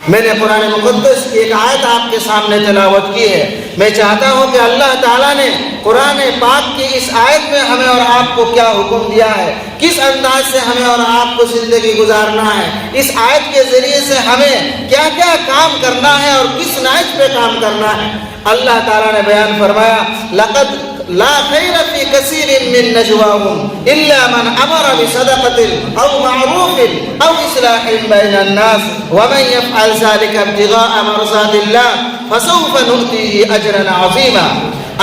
میں نے قرآن مقدس کی ایک آیت آپ کے سامنے تلاوت کی ہے۔ میں چاہتا ہوں کہ اللہ تعالیٰ نے قرآن پاک کی اس آیت میں ہمیں اور آپ کو کیا حکم دیا ہے، کس انداز سے ہمیں اور آپ کو زندگی گزارنا ہے، اس آیت کے ذریعے سے ہمیں کیا کیا کام کرنا ہے اور کس نہج پہ کام کرنا ہے۔ اللہ تعالیٰ نے بیان فرمایا، لقد لا خیر فی کثیر من نجواہم الا من امر بصدقۃ او معروف او اصلاح بین الناس ومن یفعل ذلک ابتغاء مرضات اللہ فسوف نؤتیہ اجرا عظیما۔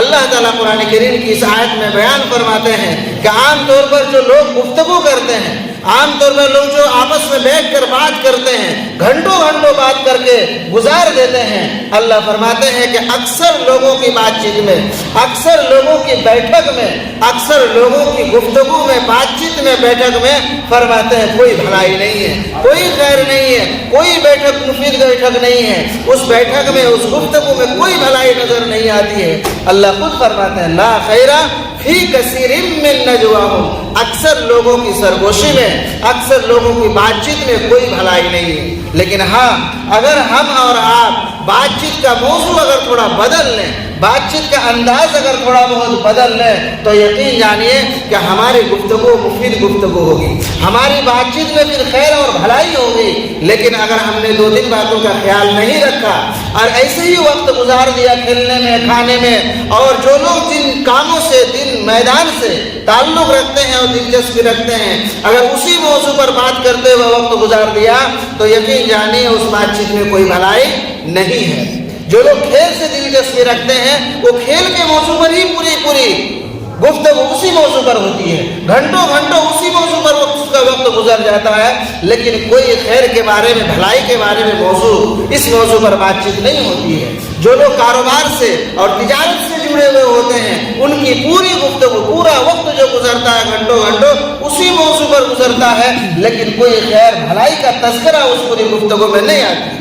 اللہ تعالیٰ قرآن کریم کی اس آیت میں بیان فرماتے ہیں کہ عام طور پر جو لوگ گفتگو کرتے ہیں، عام طور پر لوگ جو آپس میں بیٹھ کر بات کرتے ہیں، گھنٹوں گھنٹوں بات کر کے گزار دیتے ہیں، اللہ فرماتے ہیں کہ اکثر لوگوں کی بات چیت میں، اکثر لوگوں کی بیٹھک میں، اکثر لوگوں کی گفتگو میں، بات چیت میں، بیٹھک میں فرماتے ہیں کوئی بھلائی نہیں ہے، کوئی خیر نہیں ہے، کوئی بیٹھک مفید بیٹھک نہیں ہے، اس بیٹھک میں، اس گفتگو میں کوئی بھلائی نظر نہیں آتی ہے۔ اللہ خود فرماتے ہیں لا خیرہ فی کثیر من نجواہم، اکثر لوگوں کی سرگوشی میں، اکثر لوگوں کی بات چیت میں کوئی بھلائی نہیں ہے۔ لیکن ہاں، اگر ہم اور آپ بات چیت کا موضوع اگر تھوڑا بدل لیں، بات چیت کا انداز اگر تھوڑا بہت بدل لیں، تو یقین جانیے کہ ہماری گفتگو مفید گفتگو ہوگی، ہماری بات چیت میں پھر خیر اور بھلائی ہوگی۔ لیکن اگر ہم نے دو تین باتوں کا خیال نہیں رکھا اور ایسے ہی وقت گزار دیا کھیلنے میں، کھانے میں، اور جو لوگ جن کاموں سے، جن میدان سے تعلق رکھتے ہیں اور دلچسپی رکھتے ہیں، اگر اسی موضوع پر بات کرتے ہوئے وقت گزار دیا تو یقین جانیے اس بات چیت میں کوئی بھلائی نہیں ہے۔ جو لوگ کھیل سے دلچسپی رکھتے ہیں وہ کھیل کے موضوع پر ہی پوری گفتگو اسی موضوع پر ہوتی ہے، گھنٹوں گھنٹوں اسی موضوع پر اس کا وقت گزر جاتا ہے، لیکن کوئی خیر کے بارے میں، بھلائی کے بارے میں موضوع، اس موضوع پر بات چیت نہیں ہوتی ہے۔ جو لوگ کاروبار سے اور تجارت سے جڑے ہوئے ہوتے ہیں ان کی پوری گفتگو، پورا وقت جو گزرتا ہے گھنٹوں گھنٹوں اسی موضوع پر گزرتا ہے، لیکن کوئی خیر بھلائی کا تذکرہ اس پوری گفتگو میں نہیں آتی ہے۔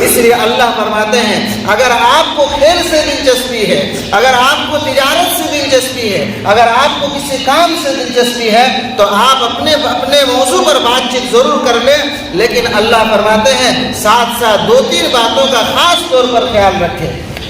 اس لیے اللہ فرماتے ہیں اگر آپ کو کھیل سے دلچسپی ہے، اگر آپ کو تجارت سے دلچسپی ہے، اگر آپ کو کسی کام سے دلچسپی ہے تو آپ اپنے موضوع پر بات چیت ضرور کر لیں، لیکن اللہ فرماتے ہیں ساتھ ساتھ دو تین باتوں کا خاص طور پر خیال رکھیں۔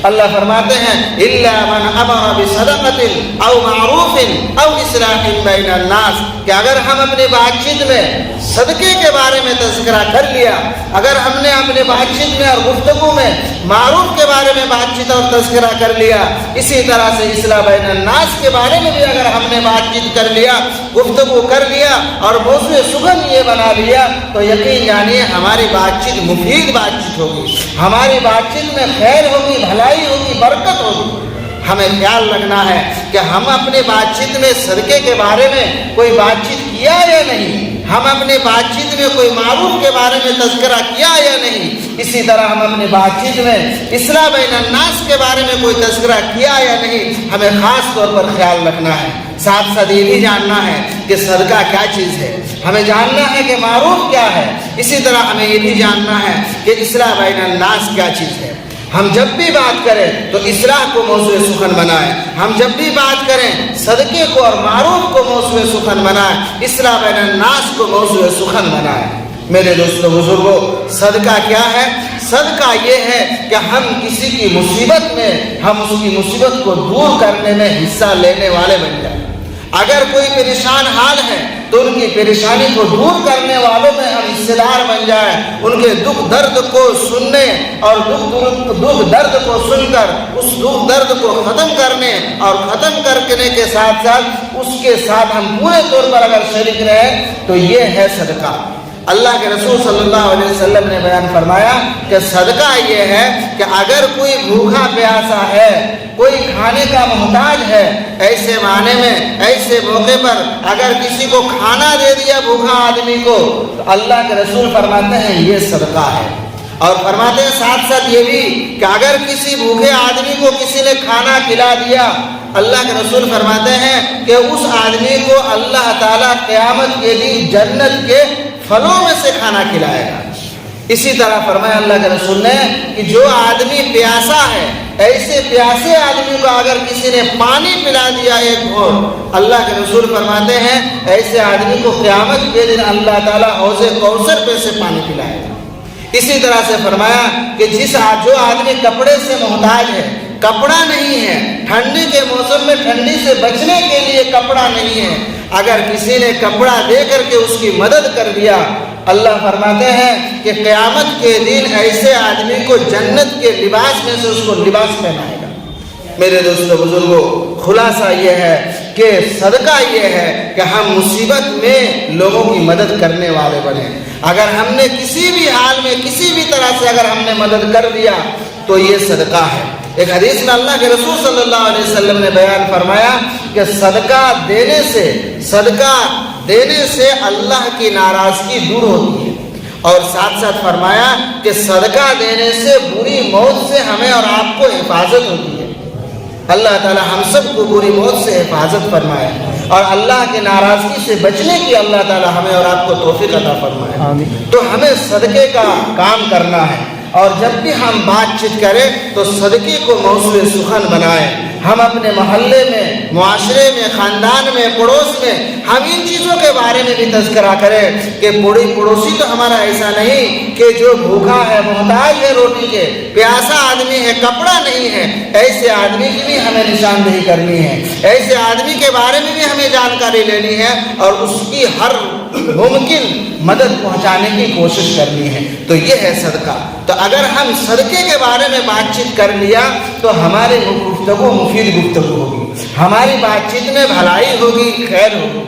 اللہ فرماتے ہیں الا من امر بصدقۃ او معروف او اصلاح بین الناس، کہ اگر ہم اپنی بات چیت میں صدقے کے بارے میں تذکرہ کر لیا، اگر ہم نے اپنے بات چیت میں اور گفتگو میں معروف کے بارے میں بات چیت اور تذکرہ کر لیا، اسی طرح سے اصلاح بین الناس کے بارے میں بھی اگر ہم نے بات چیت کر لیا، گفتگو کر لیا اور موضوع سخن یہ بنا لیا، تو یقین جانیے ہماری بات چیت مفید بات چیت ہوگی، ہماری بات چیت میں خیر ہوگی، بھلائی ہوگی، برکت ہوگی۔ ہمیں خیال رکھنا ہے کہ ہم اپنے بات چیت میں صدقے کے بارے میں کوئی بات چیت کیا یا نہیں، ہم اپنے بات چیت میں کوئی معروف کے بارے میں تذکرہ کیا یا نہیں، اسی طرح ہم اپنے بات چیت میں اصلاح بین الناس کے بارے میں کوئی تذکرہ کیا یا نہیں، ہمیں خاص طور پر خیال رکھنا ہے۔ ساتھ ساتھ یہ بھی جاننا ہے کہ صدقہ کیا چیز ہے، ہمیں جاننا ہے کہ معروف کیا ہے، اسی طرح ہمیں یہ بھی جاننا ہے کہ اصلاح بین الناس کیا چیز ہے۔ ہم جب بھی بات کریں تو اصلاح کو موضوع سخن بنائیں، ہم جب بھی بات کریں صدقے کو اور معروف کو موضوع سخن بنائیں، اصلاح بین الناس کو موضوع سخن بنائیں۔ میرے دوستو بزرگوں، صدقہ کیا ہے؟ صدقہ یہ ہے کہ ہم کسی کی مصیبت میں، ہم اس کی مصیبت کو دور کرنے میں حصہ لینے والے بن جائیں۔ اگر کوئی پریشان حال ہے تو ان کی پریشانی کو دور کرنے والوں میں ہم حصے دار بن جائیں، ان کے دکھ درد کو سننے اور دکھ درد کو سن کر اس دکھ درد کو ختم کرنے اور ختم کرنے کے ساتھ ساتھ اس کے ساتھ ہم پورے طور پر اگر شریک رہیں تو یہ ہے صدقہ۔ اللہ کے رسول صلی اللہ علیہ وسلم نے بیان فرمایا کہ صدقہ یہ ہے کہ اگر کوئی بھوکا پیاسا ہے، کوئی کھانے کا محتاج ہے، ایسے معنی میں، ایسے موقع پر اگر کسی کو کھانا دے دیا بھوکا آدمی کو، تو اللہ کے رسول فرماتے ہیں یہ صدقہ ہے۔ اور فرماتے ہیں ساتھ ساتھ یہ بھی کہ اگر کسی بھوکے آدمی کو کسی نے کھانا کھلا دیا، اللہ کے رسول فرماتے ہیں کہ اس آدمی کو اللہ تعالیٰ قیامت کے دن جنت کے پھلوں میں سے کھانا کھلائے گا۔ اسی طرح فرمایا اللہ کے رسول نے کہ جو آدمی پیاسا ہے، ایسے پیاسے آدمی کو اگر کسی نے پانی پلا دیا ایک گھونٹ، اللہ کے رسول فرماتے ہیں ایسے آدمی کو قیامت کے دن اللہ تعالیٰ حوض کوثر پہ سے پانی پلائے گا۔ اسی طرح سے فرمایا کہ جو آدمی کپڑے سے محتاج ہے، کپڑا نہیں ہے، ٹھنڈی کے موسم میں ٹھنڈی سے بچنے کے لیے کپڑا نہیں ہے، اگر کسی نے کپڑا دے کر کے اس کی مدد کر دیا، اللہ فرماتے ہیں کہ قیامت کے دن ایسے آدمی کو جنت کے لباس میں سے اس کو لباس پہنائے گا۔ میرے دوستو بزرگوں، خلاصہ یہ ہے کہ صدقہ یہ ہے کہ ہم مصیبت میں لوگوں کی مدد کرنے والے بنیں۔ اگر ہم نے کسی بھی حال میں کسی بھی طرح سے اگر ہم نے مدد کر دیا تو یہ صدقہ ہے۔ ایک حدیث میں اللہ کے رسول صلی اللہ علیہ وسلم نے بیان فرمایا کہ صدقہ دینے سے اللہ کی ناراضگی دور ہوتی ہے، اور ساتھ ساتھ فرمایا کہ صدقہ دینے سے بری موت سے ہمیں اور آپ کو حفاظت ہوتی ہے۔ اللہ تعالی ہم سب کو بری موت سے حفاظت فرمائے اور اللہ کی ناراضگی سے بچنے کی اللہ تعالی ہمیں اور آپ کو توفیق عطا فرمائے۔ آمین۔ تو ہمیں صدقے کا کام کرنا ہے، اور جب بھی ہم بات چیت کریں تو صدقے کو موضوع سخن بنائیں۔ ہم اپنے محلے میں، معاشرے میں، خاندان میں، پڑوس میں ہم ان چیزوں کے بارے میں بھی تذکرہ کریں کہ پڑوسی تو ہمارا ایسا نہیں کہ جو بھوکا ہے، محتاج ہے روٹی کے، پیاسا آدمی ہے، کپڑا نہیں ہے، ایسے آدمی کی بھی ہمیں نشاندہی کرنی ہے، ایسے آدمی کے بارے میں بھی ہمیں جانکاری لینی ہے اور اس کی ہر ممکن مدد پہنچانے کی کوشش کرنی ہے۔ تو یہ ہے صدقہ۔ تو اگر ہم صدقے کے بارے میں بات چیت کر لیا تو ہماری گفتگو مفید گفتگو ہوگی، ہماری بات چیت میں بھلائی ہوگی، خیر ہوگی۔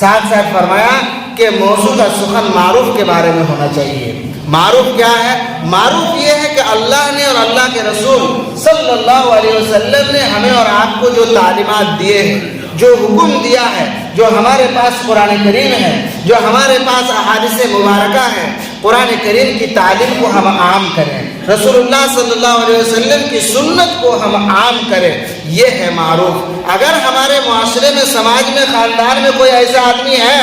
ساتھ ساتھ فرمایا کہ موضوع کا سخن معروف کے بارے میں ہونا چاہیے۔ معروف کیا ہے؟ معروف یہ ہے کہ اللہ نے اور اللہ کے رسول صلی اللہ علیہ وسلم نے ہمیں اور آپ کو جو تعلیمات دیے ہیں، جو حکم دیا ہے، جو ہمارے پاس قرآن کریم ہے، جو ہمارے پاس احادیث مبارکہ ہے، قرآن کریم کی تعلیم کو ہم عام کریں، رسول اللہ صلی اللہ علیہ وسلم کی سنت کو ہم عام کریں، یہ ہے معروف۔ اگر ہمارے معاشرے میں، سماج میں، خاندان میں کوئی ایسا آدمی ہے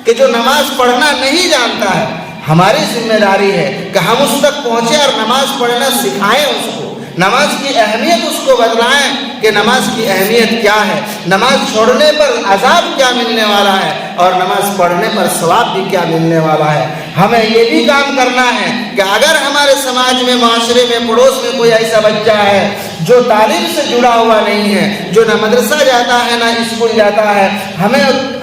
کہ جو نماز پڑھنا نہیں جانتا ہے، ہماری ذمہ داری ہے کہ ہم اس تک پہنچے اور نماز پڑھنا سکھائیں، اس کو نماز کی اہمیت اس کو بتلائیں کہ نماز کی اہمیت کیا ہے، نماز چھوڑنے پر عذاب کیا ملنے والا ہے اور نماز پڑھنے پر ثواب بھی کیا ملنے والا ہے۔ ہمیں یہ بھی کام کرنا ہے کہ اگر ہمارے سماج میں، معاشرے میں، پڑوس میں کوئی ایسا بچہ ہے جو تعلیم سے جڑا ہوا نہیں ہے، جو نہ مدرسہ جاتا ہے نہ اسکول جاتا ہے،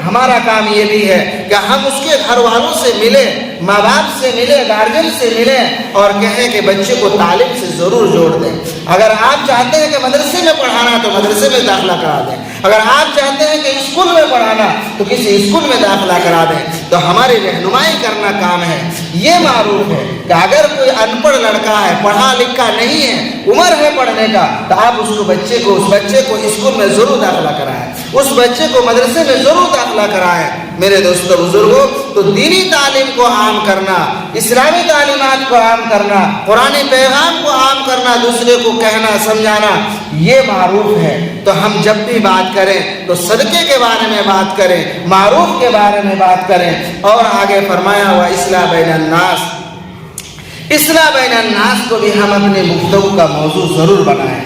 ہمارا کام یہ بھی ہے کہ ہم اس کے گھر والوں سے ملیں، ماں باپ سے ملیں، گارجن سے ملیں اور کہیں کہ بچے کو تعلیم سے ضرور جوڑ دیں۔ اگر آپ چاہتے ہیں کہ مدرسے میں پڑھانا تو مدرسے میں داخلہ کرا دیں، اگر آپ چاہتے ہیں کہ اسکول میں پڑھانا تو کسی اسکول میں داخلہ کرا دیں۔ تو ہماری رہنمائی کرنا کام ہے۔ یہ معروف ہے کہ اگر کوئی ان پڑھ لڑکا ہے، پڑھا لکھا نہیں ہے، عمر ہے پڑھنے کا، تو آپ اس بچے کو اسکول میں ضرور داخلہ کرائیں، اس بچے کو مدرسے میں ضرور داخلہ کرائیں۔ میرے دوستو بزرگوں، تو دینی تعلیم کو عام کرنا، اسلامی تعلیمات کو عام کرنا، قرآن پیغام کو عام کرنا، دوسرے کو کہنا سمجھانا، یہ معروف ہے۔ تو ہم جب بھی بات کریں تو صدقے کے بارے میں بات کریں، معروف کے بارے میں بات کریں۔ اور آگے فرمایا ہوا اصلاح بین الناس، اصلاح بین الناس کو بھی ہم اپنے گفتگو کا موضوع ضرور بنائیں۔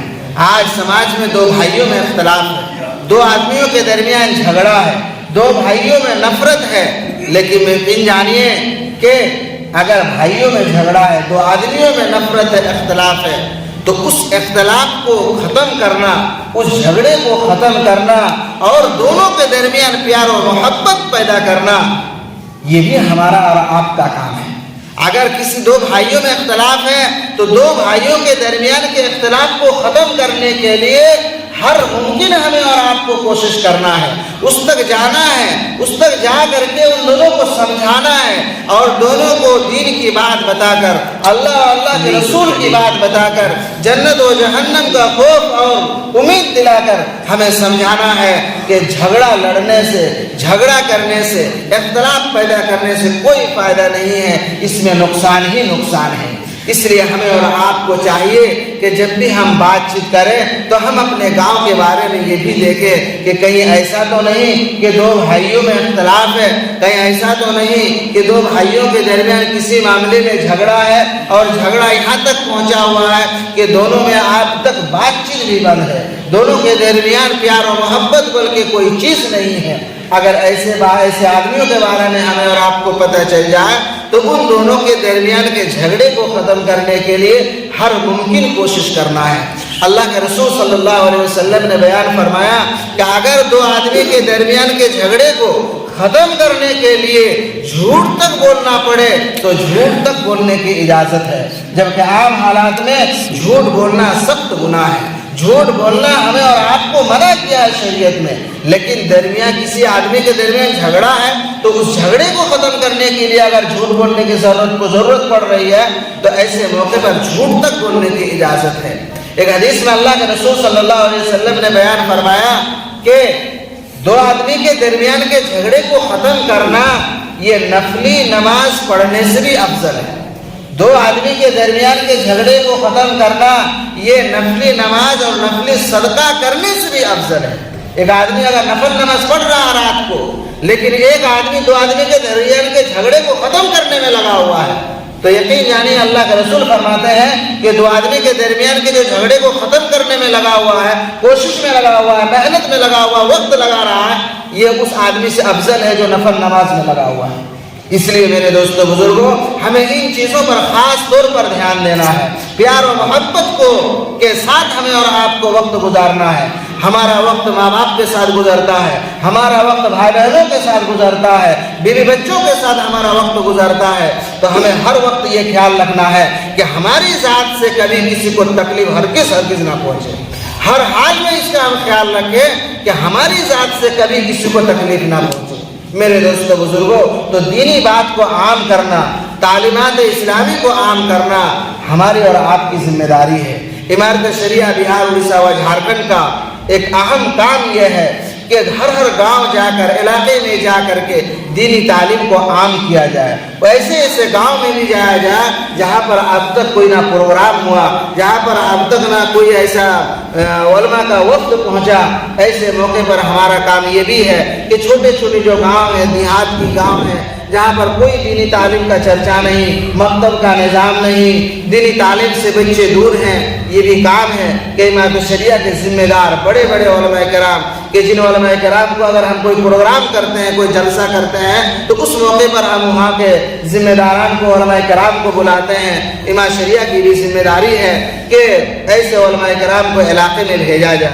آج سماج میں دو بھائیوں میں اختلاف ہے، دو آدمیوں کے درمیان جھگڑا ہے، دو بھائیوں میں نفرت ہے، لیکن یقین جانیے کہ اگر بھائیوں میں جھگڑا ہے، دو آدمیوں میں نفرت ہے، اختلاف ہے، تو اس اختلاف کو ختم کرنا، اس جھگڑے کو ختم کرنا اور دونوں کے درمیان پیار و محبت پیدا کرنا، یہ بھی ہمارا اور آپ کا کام ہے۔ اگر کسی دو بھائیوں میں اختلاف ہے تو دو بھائیوں کے درمیان کے اختلاف کو ختم کرنے کے لیے ہر ممکن ہمیں اور آپ کو کوشش کرنا ہے، اس تک جانا ہے، اس تک جا کر کے ان دونوں کو سمجھانا ہے اور دونوں کو دین کی بات بتا کر، اللہ اور اللہ کے رسول کی بات بتا کر، جنت و جہنم کا خوف اور امید دلا کر ہمیں سمجھانا ہے کہ جھگڑا لڑنے سے، جھگڑا کرنے سے، اختلاف پیدا کرنے سے کوئی فائدہ نہیں ہے، اس میں نقصان ہی نقصان ہے۔ اس لیے ہمیں اور آپ کو چاہیے کہ جب بھی ہم بات چیت کریں تو ہم اپنے گاؤں کے بارے میں یہ بھی دیکھیں کہ کہیں ایسا تو نہیں کہ دو بھائیوں میں اختلاف ہے، کہیں ایسا تو نہیں کہ دو بھائیوں کے درمیان کسی معاملے میں جھگڑا ہے اور جھگڑا یہاں تک پہنچا ہوا ہے کہ دونوں میں آج تک بات چیت بھی بند ہے، دونوں کے درمیان پیار و محبت بول کے کوئی چیز نہیں ہے۔ اگر ایسے آدمیوں کے بارے میں ہمیں اور آپ کو پتہ چل جائے تو ان دونوں کے درمیان کے جھگڑے کو ختم کرنے کے لیے ہر ممکن کوشش کرنا ہے۔ اللہ کے رسول صلی اللہ علیہ وسلم نے بیان فرمایا کہ اگر دو آدمی کے درمیان کے جھگڑے کو ختم کرنے کے لیے جھوٹ تک بولنا پڑے تو جھوٹ تک بولنے کی اجازت ہے، جبکہ عام حالات میں جھوٹ بولنا سخت گناہ ہے۔ جھوٹ بولنا ہمیں اور آپ کو منع کیا ہے شریعت میں، لیکن کسی آدمی کے درمیان جھگڑا ہے تو اس جھگڑے کو ختم کرنے کے لیے اگر جھوٹ بولنے کی ضرورت پڑ رہی ہے تو ایسے موقع پر جھوٹ تک بولنے کی اجازت ہے۔ ایک حدیث میں اللہ کے رسول صلی اللہ علیہ وسلم نے بیان فرمایا کہ دو آدمی کے درمیان کے جھگڑے کو ختم کرنا یہ نفلی نماز پڑھنے سے بھی افضل ہے۔ دو آدمی کے درمیان کے جھگڑے کو ختم کرنا یہ نفلی نماز اور نفلی صدقہ کرنے سے بھی افضل ہے۔ ایک آدمی اگر نفل نماز پڑھ رہا ہے رات کو، لیکن ایک آدمی دو آدمی کے درمیان کے جھگڑے کو ختم کرنے میں لگا ہوا ہے، تو یقین جانیے اللہ کے رسول فرماتے ہیں کہ دو آدمی کے درمیان کے جو جھگڑے کو ختم کرنے میں لگا ہوا ہے، کوشش میں لگا ہوا ہے، محنت میں لگا ہوا ہے، وقت لگا رہا ہے، یہ اس آدمی سے افضل ہے جو نفل نماز میں لگا ہوا ہے۔ اس لیے میرے دوستو بزرگوں، ہمیں ان چیزوں پر خاص طور پر دھیان دینا ہے۔ پیار و محبت کے ساتھ ہمیں اور آپ کو وقت گزارنا ہے۔ ہمارا وقت ماں باپ کے ساتھ گزرتا ہے، ہمارا وقت بھائی بہنوں کے ساتھ گزرتا ہے، بیوی بچوں کے ساتھ ہمارا وقت گزرتا ہے، تو ہمیں ہر وقت یہ خیال رکھنا ہے کہ ہماری ذات سے کبھی کسی کو تکلیف ہرگز نہ پہنچے۔ ہر حال میں اس کا ہم خیال رکھیں کہ ہماری ذات سے کبھی کسی کو تکلیف نہ پہنچے۔ میرے دوستو بزرگوں، تو دینی بات کو عام کرنا، تعلیمات اسلامی کو عام کرنا ہماری اور آپ کی ذمہ داری ہے۔ امارت شریعہ بہار، اڑیسہ و جھارکھنڈ کا ایک اہم کام یہ ہے کہ ہر گاؤں جا کر، علاقے میں جا کر کے دینی تعلیم کو عام کیا جائے۔ ایسے گاؤں میں بھی جایا جائے جہاں پر اب تک کوئی نہ پروگرام ہوا، جہاں پر اب تک نہ کوئی ایسا علماء کا وقت پہنچا۔ ایسے موقع پر ہمارا کام یہ بھی ہے کہ چھوٹے چھوٹے جو گاؤں ہیں، دیہات کی گاؤں ہیں، جہاں پر کوئی دینی تعلیم کا چرچا نہیں، مکتب کا نظام نہیں، دینی تعلیم سے بچے دور ہیں، یہ بھی کام ہے کہ امامت شریعہ کے ذمہ دار بڑے بڑے علماء کرام، کہ جن علماء کرام کو اگر ہم کوئی پروگرام کرتے ہیں، کوئی جلسہ کرتے ہیں، تو اس موقع پر ہم وہاں کے ذمہ داران کو، علماء کرام کو بلاتے ہیں۔ امام شریعہ کی بھی ذمہ داری ہے کہ ایسے علماء کرام کو علاقے میں بھیجا جائے۔